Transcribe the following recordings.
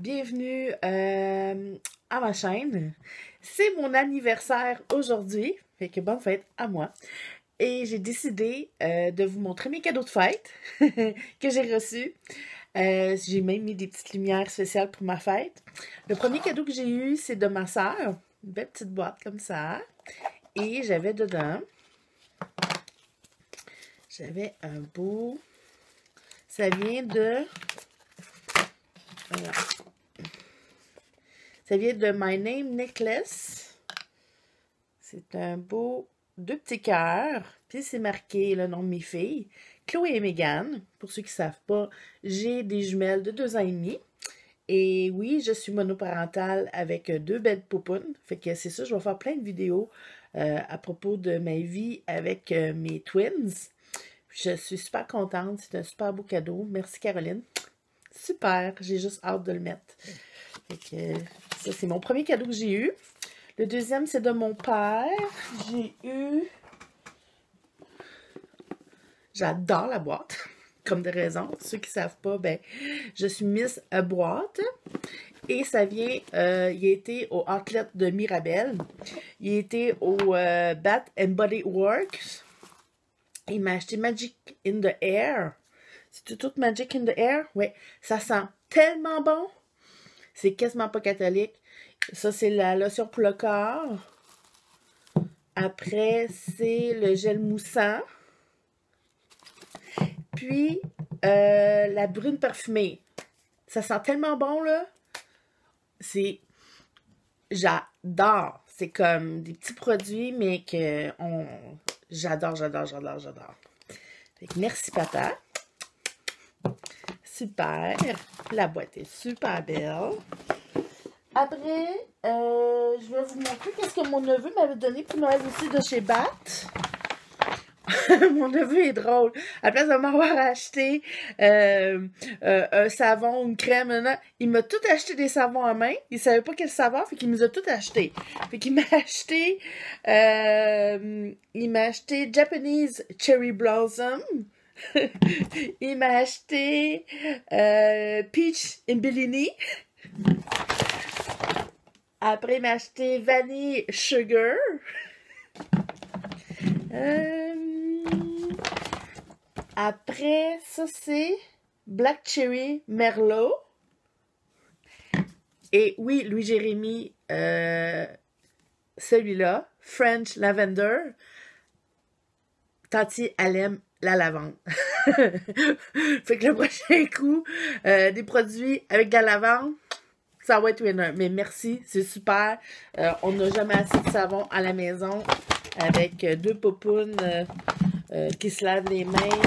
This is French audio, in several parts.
bienvenue à ma chaîne. C'est mon anniversaire aujourd'hui, fait que bonne fête à moi. Et j'ai décidé de vous montrer mes cadeaux de fête que j'ai reçus. J'ai même mis des petites lumières spéciales pour ma fête. Le premier cadeau que j'ai eu, c'est de ma soeur. Une belle petite boîte comme ça. Et j'avais dedans, j'avais un beau... Ça vient de... Voilà. Ça vient de My Name Necklace. C'est un beau 2 petits cœurs. Puis c'est marqué le nom de mes filles. Chloé et Megan. Pour ceux qui ne savent pas, j'ai des jumelles de 2 ans et demi. Et oui, je suis monoparentale avec 2 belles poupounes. Fait que c'est ça, je vais faire plein de vidéos à propos de ma vie avec mes twins. Je suis super contente. C'est un super beau cadeau. Merci Caroline. Super, j'ai juste hâte de le mettre. Fait que, ça, c'est mon premier cadeau que j'ai eu. Le deuxième, c'est de mon père. J'ai eu... J'adore la boîte, comme de raison. Ceux qui ne savent pas, ben, je suis Miss Boîte. Et ça vient, il a été au outlet de Mirabel. Il a été au Bath and Body Works. Il m'a acheté Magic in the Air. C'est tout Magic in the Air? Oui. Ça sent tellement bon. C'est quasiment pas catholique. Ça, c'est la lotion pour le corps. Après, c'est le gel moussant. Puis, la brune parfumée. Ça sent tellement bon, là. C'est... J'adore. C'est comme des petits produits, mais que j'adore. Fait que merci, papa. Super. La boîte est super belle. Après, je vais vous montrer qu'est-ce que mon neveu m'avait donné pour Noël aussi de chez Bath. Mon neveu est drôle. À la place de m'avoir acheté un savon, une crème, il m'a tout acheté des savons à main. Il savait pas quel saveur, fait qu'il nous a tout acheté. Fait qu'il m'a acheté Japanese Cherry Blossom. Il m'a acheté Peach and Bellini. Après, il m'a acheté Vanille Sugar. Après, ça c'est Black Cherry Merlot. Et oui, Louis-Jérémy, celui-là, French Lavender. Tati, elle aime la lavande. Fait que le prochain coup, des produits avec de la lavande, ça va être winner. Mais merci, c'est super. On n'a jamais assez de savon à la maison avec 2 poupounes qui se lavent les mains.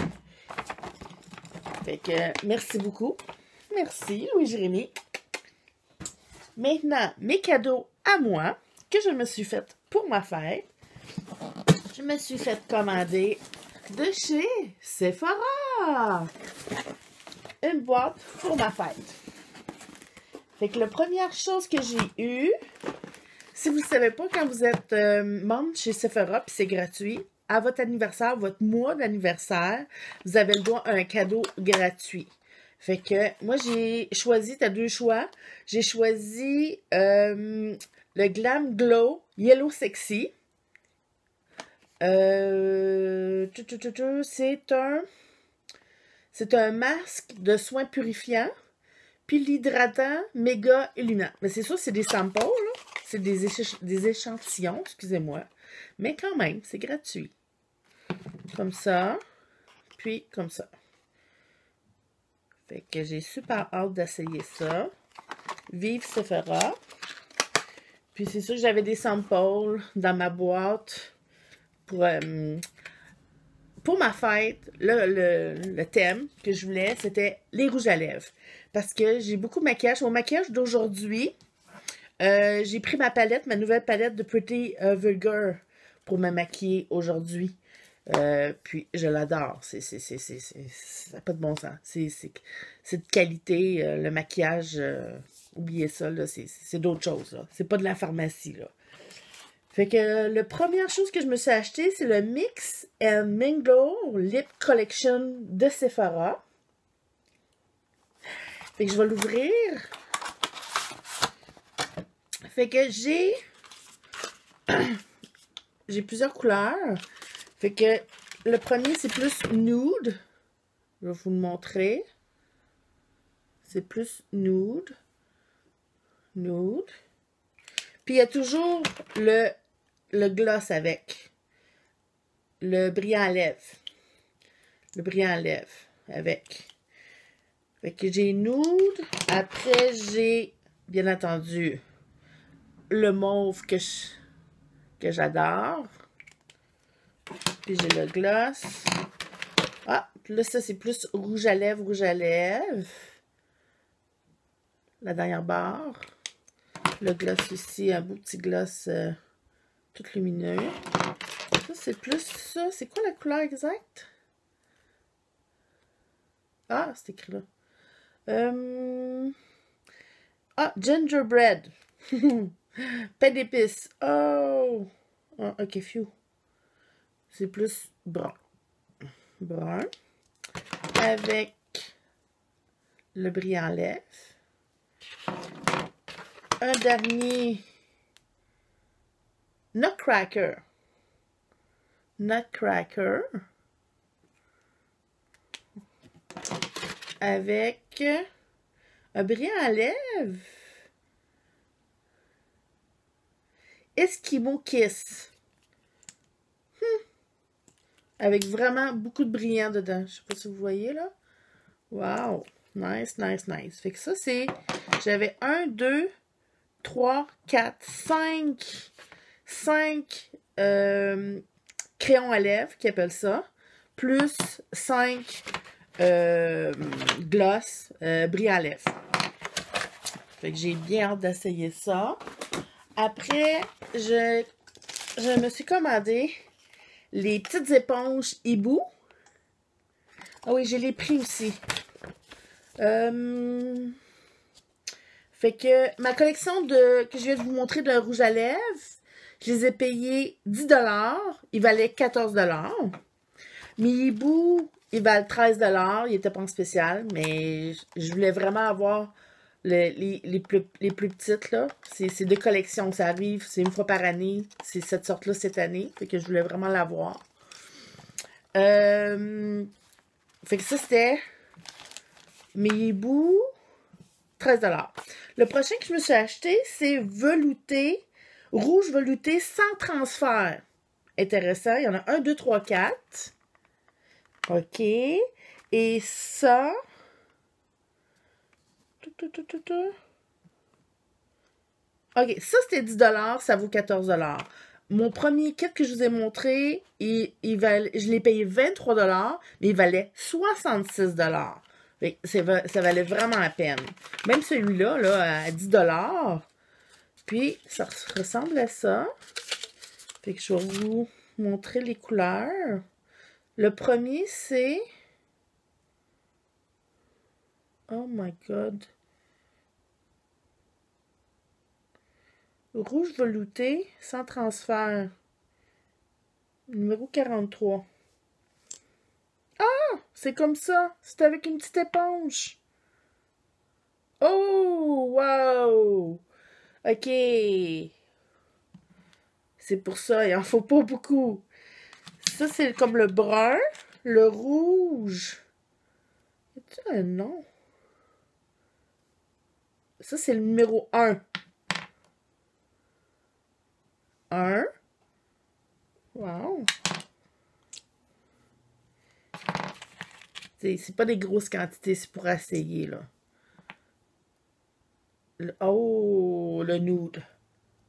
Fait que merci beaucoup. Merci, Louis-Jérémy. Maintenant, mes cadeaux à moi que je me suis fait pour ma fête. Je me suis fait commander de chez Sephora une boîte pour ma fête. Fait que la première chose que j'ai eue, si vous ne savez pas, quand vous êtes membre chez Sephora, puis c'est gratuit, à votre anniversaire, votre mois d'anniversaire, vous avez le droit à un cadeau gratuit. Fait que moi, j'ai choisi, tu as 2 choix. J'ai choisi le Glam Glow Yellow Sexy. C'est un masque de soins purifiants. Puis l'hydratant méga illuminant. Mais c'est sûr, c'est des samples, là. C'est des échantillons, excusez-moi. Mais quand même, c'est gratuit. Comme ça. Puis comme ça. Fait que j'ai super hâte d'essayer ça. Vive Sephora. Puis c'est sûr que j'avais des samples dans ma boîte pour ma fête. Le thème que je voulais, c'était les rouges à lèvres. Parce que j'ai beaucoup de maquillage. Mon maquillage d'aujourd'hui, j'ai pris ma palette, ma nouvelle palette de Pretty Vulgar pour me maquiller aujourd'hui. Puis je l'adore. Ça n'a pas de bon sens. C'est de qualité. Le maquillage, oubliez ça, là, c'est d'autres choses. C'est pas de la pharmacie, là. Fait que la première chose que je me suis acheté, c'est le Mix and Mingle Lip Collection de Sephora. Fait que je vais l'ouvrir. Fait que j'ai plusieurs couleurs. Fait que le premier, c'est plus nude. Je vais vous le montrer. C'est plus nude. Nude. Puis il y a toujours le gloss avec. Le brillant à lèvres. Le brillant à lèvres avec. Fait que j'ai nude. Après, j'ai, bien entendu, le mauve que j'adore. Puis j'ai le gloss. Ah, là, ça, c'est plus rouge à lèvres, rouge à lèvres. La dernière barre. Le gloss aussi, un beau petit gloss tout lumineux. Ça, c'est plus ça. C'est quoi la couleur exacte? Ah, c'est écrit là. Ah, gingerbread. Pain d'épices. Oh! Ah, ok, phew. C'est plus brun. Brun. Avec le brillant lèvres. Un dernier. Nutcracker. Nutcracker. Avec un brillant à lèvres. Eskimo Kiss. Avec vraiment beaucoup de brillant dedans. Je sais pas si vous voyez là. Wow. Nice, nice, nice. Fait que ça, c'est... J'avais 1, 2, 3, 4, 5 crayons à lèvres, qui appellent ça. Plus 5 gloss brillant à lèvres. Fait que j'ai bien hâte d'essayer ça. Après, je me suis commandé les petites éponges hibou. Ah oui, je les pris aussi. Fait que ma collection que je viens de vous montrer de rouge à lèvres, je les ai payés 10 $. Ils valaient 14 $. Mes hiboux, ils valent 13 $. Ils étaient pas en spécial, mais je voulais vraiment avoir les plus petites, là. C'est de collection. Ça arrive, c'est une fois par année. C'est cette sorte-là cette année. Fait que je voulais vraiment l'avoir. Fait que ça, c'était mes hiboux, 13 $. Le prochain que je me suis acheté, c'est velouté, rouge velouté sans transfert. Intéressant. Il y en a 1, 2, 3, 4. OK. Et ça... OK, ça c'était 10 $, ça vaut 14 $. Mon premier kit que je vous ai montré, je l'ai payé 23 $, mais il valait 66 $. Ça valait vraiment la peine. Même celui-là, là, à 10 $. Puis, ça ressemble à ça. Fait que je vais vous montrer les couleurs. Le premier, c'est... Oh my God! Rouge velouté, sans transfert. Numéro 43. Ah! C'est comme ça. C'est avec une petite éponge. Oh! Wow! OK. C'est pour ça, il en faut pas beaucoup. Ça, c'est comme le brun. Le rouge. Y a-t-il un nom? Ça, c'est le numéro 1. 1. Wow. C'est pas des grosses quantités, c'est pour essayer, là. Oh, le nude.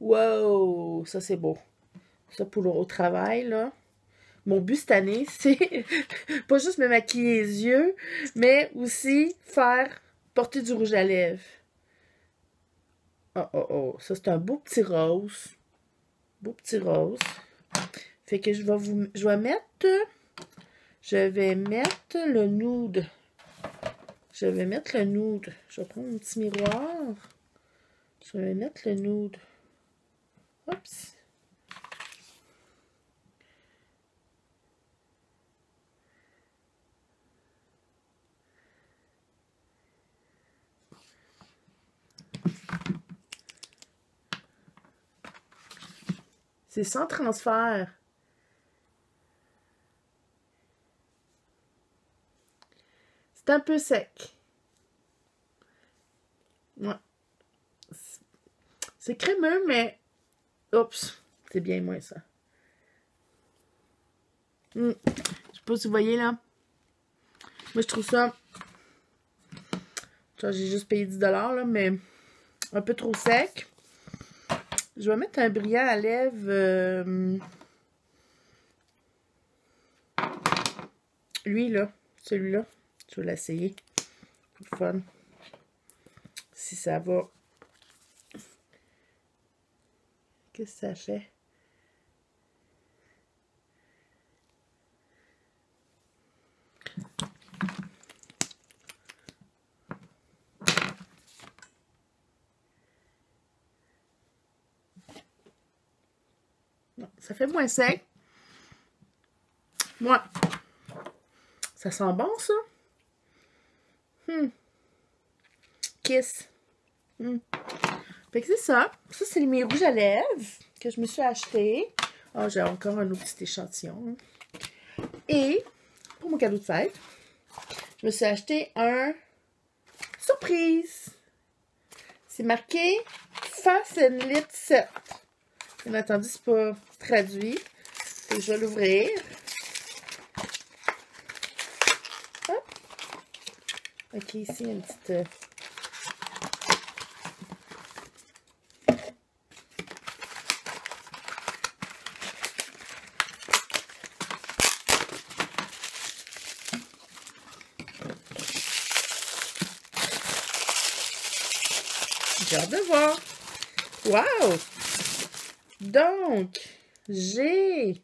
Wow, ça c'est beau. Ça pour au travail, là. Mon but cette année, c'est pas juste me maquiller les yeux, mais aussi porter du rouge à lèvres. Oh, oh, oh. Ça, c'est un beau petit rose. Beau petit rose. Fait que je vais mettre le nude. Je vais mettre le nude. Je vais prendre un petit miroir. Je vais mettre le nude. Oups. C'est sans transfert. C'est un peu sec. Ouais. C'est crémeux, mais... Oups, c'est bien moins ça. Je sais pas si vous voyez, là. Moi, je trouve ça... J'ai juste payé 10 $, là, mais un peu trop sec. Je vais mettre un brillant à lèvres. Lui, là. Celui-là. Je vais l'essayer. C'est le fun. Si ça va. Qu'est-ce que ça fait? Non, ça fait moins sec. Moi. Ça sent bon, ça? Kiss. Fait que c'est ça. Ça, c'est mes rouges à lèvres que je me suis acheté. Oh, j'ai encore un autre petit échantillon. Et, pour mon cadeau de fête, je me suis acheté un surprise. C'est marqué Fast and Lit Set. Bien entendu, c'est pas traduit. Et je vais l'ouvrir. Hop. Ok, ici, il y a une petite... J'ai hâte de voir. Wow! Donc, j'ai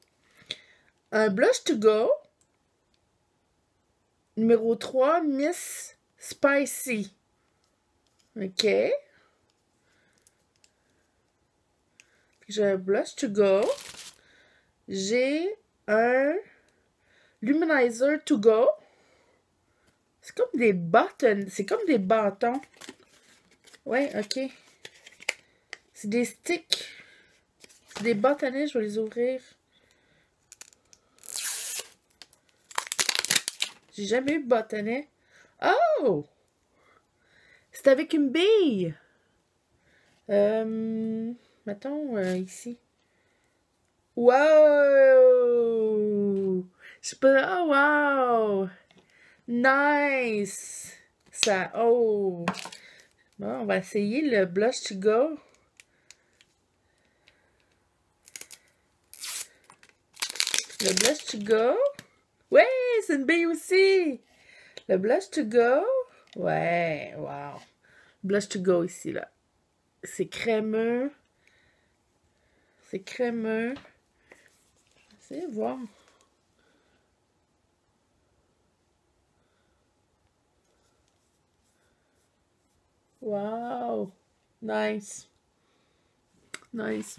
un blush to go. Numéro 3, Miss Spicy. OK. J'ai un blush to go. J'ai un luminizer to go. C'est comme des bâtons. C'est comme des bâtons. Ouais, OK. C'est des sticks. C'est des bâtonnets, je vais les ouvrir. J'ai jamais eu de bâtonnet. Oh! C'est avec une bille. Mettons ici. Wow! Je sais pas. Oh, wow! Nice! Ça. Oh! Bon, on va essayer le blush to go. Le blush to go. Ouais, c'est une bille aussi. Le blush to go. Ouais, wow. Blush to go ici, là. C'est crémeux. C'est crémeux. Essayez de voir. Wow. Nice. Nice.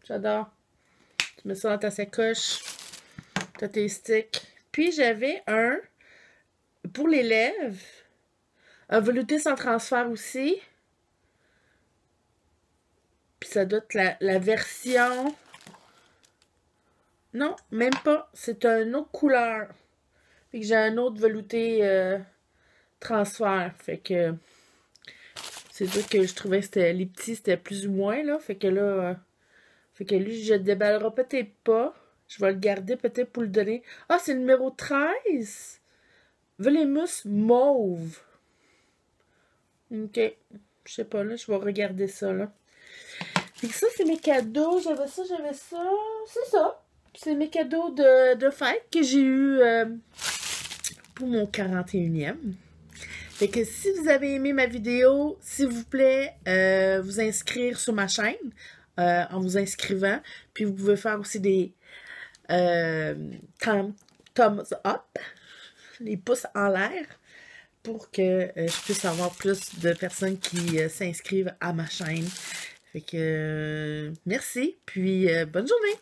J'adore. Tu mets ça dans ta sacoche. T'as tes sticks. Puis j'avais un, pour les lèvres, un velouté sans transfert aussi. Puis ça doit être la version... Non, même pas. C'est une autre couleur. Fait que j'ai un autre velouté transfert. Fait que... C'est sûr que je trouvais que les petits, c'était plus ou moins, là. Fait que là... Fait que lui, je le déballera peut-être pas. Je vais le garder peut-être pour le donner. Ah, c'est le numéro 13. Velemous mauve. OK. Je sais pas, là, je vais regarder ça, là. Fait que ça, c'est mes cadeaux. J'avais ça, j'avais ça. C'est ça. C'est mes cadeaux de fête que j'ai eu pour mon 41e. Fait que si vous avez aimé ma vidéo, s'il vous plaît, vous inscrire sur ma chaîne en vous inscrivant. Puis vous pouvez faire aussi des thumbs up, les pouces en l'air, pour que je puisse avoir plus de personnes qui s'inscrivent à ma chaîne. Fait que merci, puis bonne journée!